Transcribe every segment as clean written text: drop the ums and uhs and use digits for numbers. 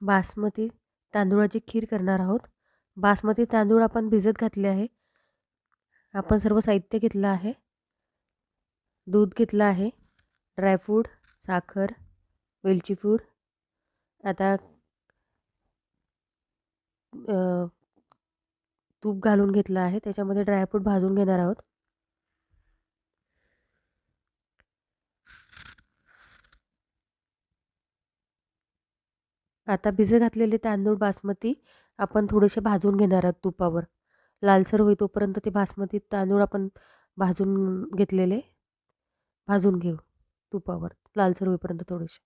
बासमती तांदूळाची खीर करणार आहोत. बासमती तांदूळ आपण भिजत घातले आहे. आपण सर्व साहित्य घेतलं आहे. दूध घेतलं आहे, ड्रायफ्रूट, साखर, वेलची पूड. आता तूप घालून घेतलं आहे. त्याच्यामध्ये ड्रायफ्रूट भाजून घेणार आहोत. आता भिजत घातलेले तांदूळ बासमती आपण थोडेसे भाजून घेणार आहोत तुपावर. लालसर होई तोपर्यंत ते बासमती तांदूळ आपण भाजून घेतलेले भाजून घेऊ तुपावर लालसर होईपर्यंत थोडेसे.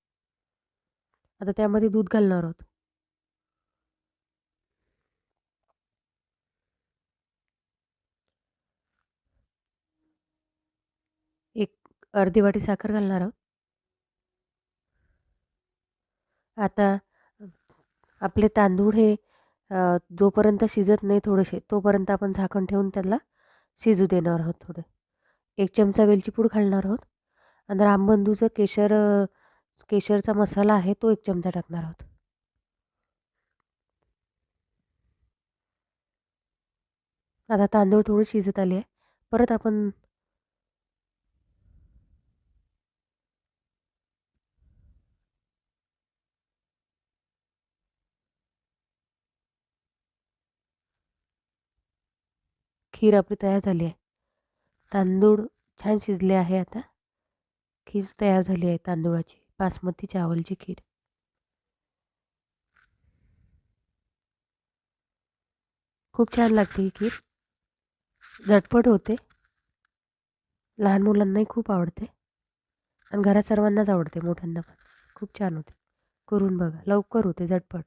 आता त्यामध्ये दूध घालणार आहोत. एक अर्धी वाटी साखर घालणार आहोत. आता आपले तांदूळ हे जोपर्यंत शिजत नाही थोडेसे तोपर्यंत आपण झाकण ठेवून त्याला शिजू देणार आहोत थोडे. 1 चमचा वेलची पूड घालणार आहोत आणि रामबंधूचं केशरचा मसाला आहे तो 1 चमचा टाकणार आहोत. आता तांदूळ थोडे शिजत आले आहे. परत आपण खीर आपली तयार झाली आहे. तांदूळ छान शिजले आहे. आता खीर तयार झाली आहे तांदूळाची, बासमती चावलची खीर. खूप छान लागते ही खीर. झटपट होते. लहान मुलांनाही खूप आवडते आणि घरात सर्वांनाच आवडते, मोठ्यांना पण. खूप छान होते. करून बघा, लवकर होते, झटपट.